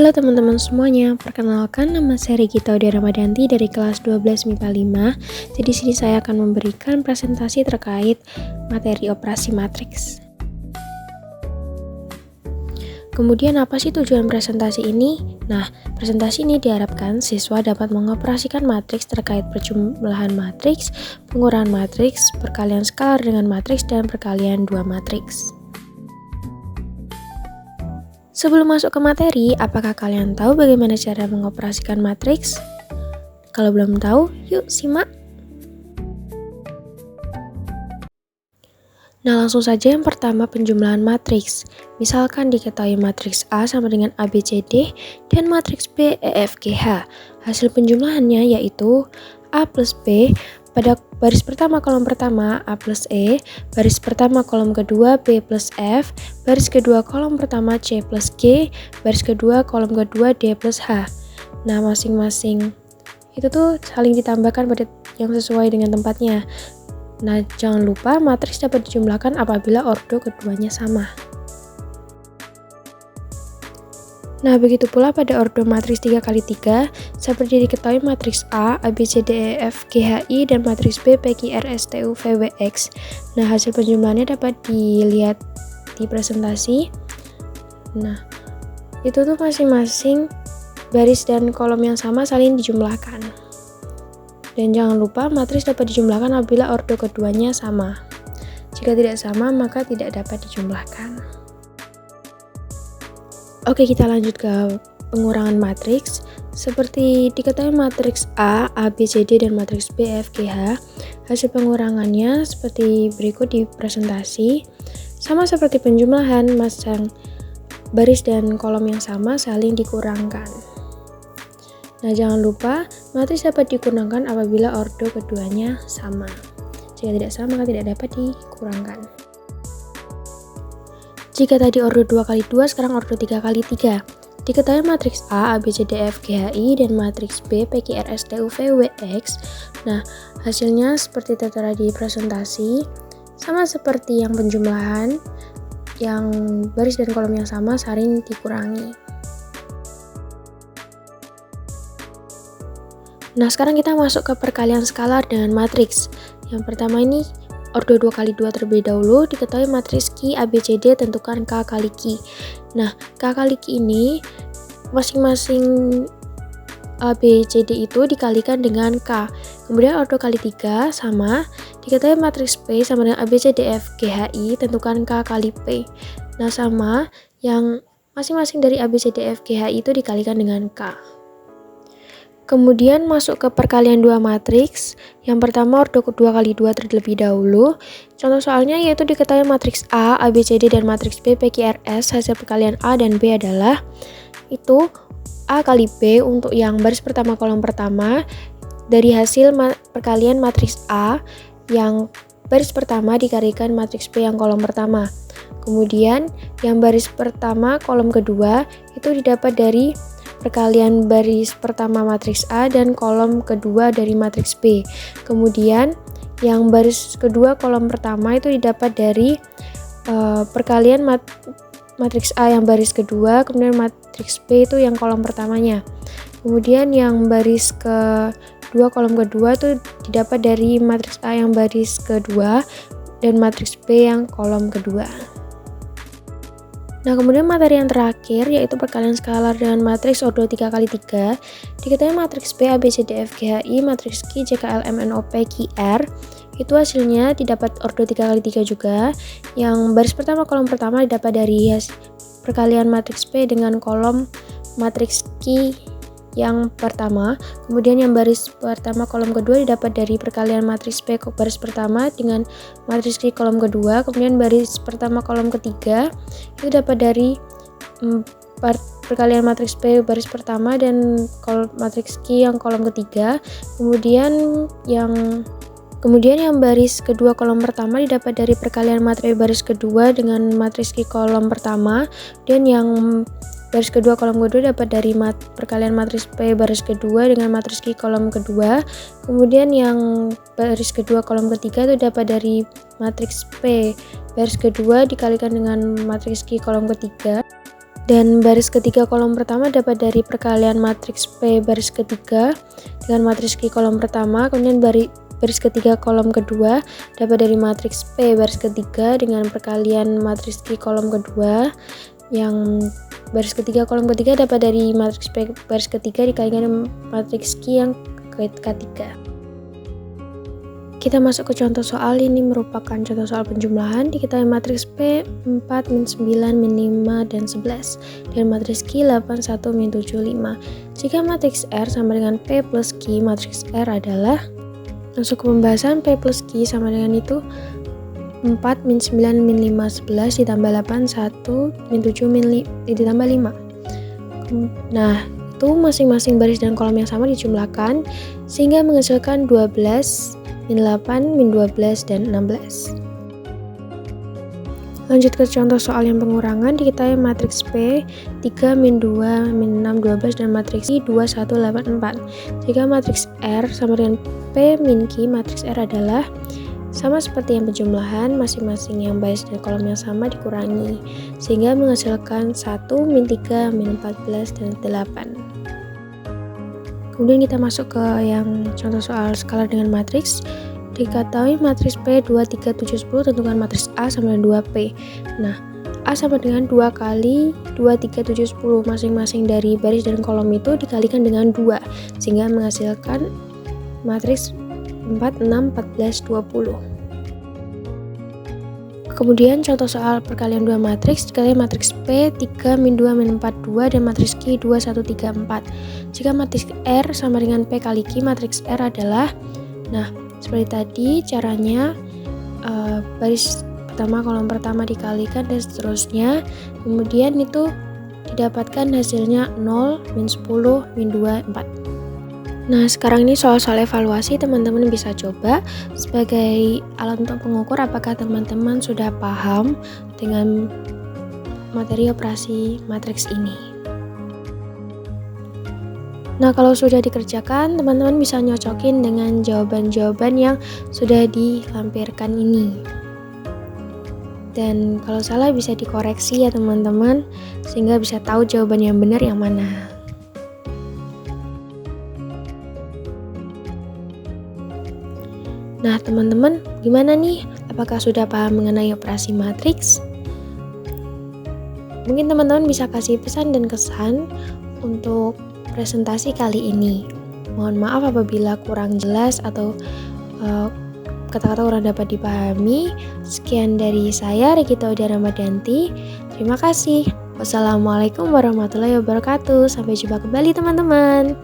Halo teman-teman semuanya, perkenalkan nama saya Regita Udia Ramadanti dari kelas 12 MIPA 5. Jadi di sini saya akan memberikan presentasi terkait materi operasi matriks. Kemudian apa sih tujuan presentasi ini? Nah, presentasi ini diharapkan siswa dapat mengoperasikan matriks terkait perjumlahan matriks, pengurangan matriks, perkalian skalar dengan matriks, dan perkalian dua matriks. Sebelum masuk ke materi, apakah kalian tahu bagaimana cara mengoperasikan matriks? Kalau belum tahu, yuk simak. Nah, langsung saja yang pertama penjumlahan matriks. Misalkan diketahui matriks A sama dengan ABCD dan matriks B EFGH. Hasil penjumlahannya yaitu A plus B pada baris pertama kolom pertama A plus E, baris pertama kolom kedua B plus F, baris kedua kolom pertama C plus G, baris kedua kolom kedua D plus H. Nah, masing-masing itu tuh saling ditambahkan pada yang sesuai dengan tempatnya. Nah, jangan lupa matriks dapat dijumlahkan apabila ordo keduanya sama. Nah, begitu pula pada ordo matriks 3x3, seperti diketahui matriks A, A, B, C, D, E, F, G, H, I, dan matriks B, P, Q, R, S, T, U, V, W, X. Nah, hasil penjumlahannya dapat dilihat di presentasi. Nah, itu tuh masing-masing baris dan kolom yang sama saling dijumlahkan. Dan jangan lupa matriks dapat dijumlahkan apabila ordo keduanya sama. Jika tidak sama, maka tidak dapat dijumlahkan. Oke, kita lanjut ke pengurangan matriks. Seperti diketahui matriks A, A, B, C, D, dan matriks B, F, G, H. Hasil pengurangannya seperti berikut di presentasi. Sama seperti penjumlahan, masang baris dan kolom yang sama saling dikurangkan. Nah, jangan lupa matriks dapat dikurangkan apabila ordo keduanya sama. Jika tidak sama, maka tidak dapat dikurangkan. Jika tadi ordo 2x2, sekarang ordo 3x3. Diketahui matriks A, A, B, C, D, F, G, H, I, dan matriks B, P, Q, R, S, T, U, V, W, X. Nah, hasilnya seperti tertera di presentasi. Sama seperti yang penjumlahan, yang baris dan kolom yang sama saling dikurangi. Nah, sekarang kita masuk ke perkalian skalar dengan matriks. Yang pertama ini ordo 2x2 terlebih dahulu. Diketahui matriks Q, A, B, C, D, tentukan K kali Q. Nah, K kali Q ini masing-masing A, B, C, D itu dikalikan dengan K. Kemudian ordo kali 3 sama. Diketahui matriks P sama dengan A, B, C, D, F, G, H, I, tentukan K kali P. Nah, sama yang masing-masing dari A, B, C, D, F, G, H, I itu dikalikan dengan K. Kemudian masuk ke perkalian dua matriks. Yang pertama ordo 2x2 terlebih dahulu. Contoh soalnya yaitu diketahui matriks A, A, B, C, D, dan matriks B, P, Q, R, S. Hasil perkalian A dan B adalah itu A kali B untuk yang baris pertama kolom pertama dari hasil perkalian matriks A yang baris pertama dikalikan matriks B yang kolom pertama. Kemudian yang baris pertama kolom kedua itu didapat dari perkalian baris pertama matriks A dan kolom kedua dari matriks B. Kemudian yang baris kedua kolom pertama itu didapat dari perkalian matriks A yang baris kedua, kemudian matriks B itu yang kolom pertamanya. Kemudian yang baris kedua kolom kedua itu didapat dari matriks A yang baris kedua dan matriks B yang kolom kedua. Nah, kemudian materi yang terakhir yaitu perkalian skalar dengan matriks ordo 3x3. Diketahui matriks B, A, B, C, D, F, G, H, I, matriks Q, J, K, L, M, N, O, P, Q, R. Itu hasilnya didapat ordo 3x3 juga. Yang baris pertama kolom pertama didapat dari perkalian matriks B dengan kolom matriks Q yang pertama. Kemudian yang baris pertama kolom kedua didapat dari perkalian matriks B baris pertama dengan matriks Q kolom kedua. Kemudian baris pertama kolom ketiga itu dapat dari perkalian matriks B baris pertama dan matriks Q yang kolom ketiga. Kemudian yang baris kedua kolom pertama didapat dari perkalian matriks baris kedua dengan matriks Q kolom pertama, dan yang baris kedua kolom kedua dapat dari perkalian matriks P baris kedua dengan matriks Q kolom kedua. Kemudian yang baris kedua kolom ketiga itu dapat dari matriks P baris kedua dikalikan dengan matriks Q kolom ketiga. Dan baris ketiga kolom pertama dapat dari perkalian matriks P baris ketiga dengan matriks Q kolom pertama, kemudian baris ketiga kolom kedua dapat dari matriks P baris ketiga dengan perkalian matriks Q kolom kedua, yang baris ketiga kolom ketiga dapat dari matriks P baris ketiga dikalikan matriks Q yang ketiga. Kita masuk ke contoh soal. Ini merupakan contoh soal penjumlahan. Diketahui matriks P 4, min 9, min 5, dan 11 dan matriks Q 8, 1, min 7, 5. Jika matriks R sama dengan P plus Q, matriks R adalah, masuk ke pembahasan. P plus Q sama dengan itu 4, min 9, min 5, 11 ditambah 8, 1, min 7, ditambah 5. Nah, itu masing-masing baris dan kolom yang sama dijumlahkan sehingga menghasilkan 12, min 8, min 12, dan 16. Lanjut ke contoh soal yang pengurangan. Diketahui matriks P 3, min 2, min 6, 12 dan matriks I 2, 1, 8, 4. Jika matriks R sama dengan P min Q, matriks R adalah, sama seperti yang penjumlahan, masing-masing yang baris dan kolom yang sama dikurangi sehingga menghasilkan 1, min 3, min 14, dan 8. Kemudian kita masuk ke yang contoh soal skala dengan matriks. Diketahui matriks P 2, 3, 7, 10, tentukan matriks A sama dengan 2P. Nah, A sama dengan 2 kali 2, 3, 7, 10. Masing-masing dari baris dan kolom itu dikalikan dengan 2 sehingga menghasilkan matriks 4, 6, 14, 20. Kemudian contoh soal perkalian dua matriks. Dikalikan matriks P 3, min 2, min 4, 2 dan matriks Q 2, 1, 3, 4. Jika matriks R sama dengan P kali Q, matriks R adalah, nah seperti tadi caranya, baris pertama kolom pertama dikalikan dan seterusnya, kemudian itu didapatkan hasilnya 0, min 10, min 2, 4. Nah, sekarang ini soal-soal evaluasi teman-teman bisa coba sebagai alat untuk pengukur apakah teman-teman sudah paham dengan materi operasi matriks ini. Nah, kalau sudah dikerjakan, teman-teman bisa nyocokin dengan jawaban-jawaban yang sudah dilampirkan ini. Dan kalau salah bisa dikoreksi ya teman-teman, sehingga bisa tahu jawaban yang benar yang mana. Nah, teman-teman, gimana nih? Apakah sudah paham mengenai operasi matriks? Mungkin teman-teman bisa kasih pesan dan kesan untuk presentasi kali ini. Mohon maaf apabila kurang jelas atau kata-kata kurang dapat dipahami. Sekian dari saya, Regita Udara Ramadhanti. Terima kasih. Wassalamualaikum warahmatullahi wabarakatuh. Sampai jumpa kembali teman-teman.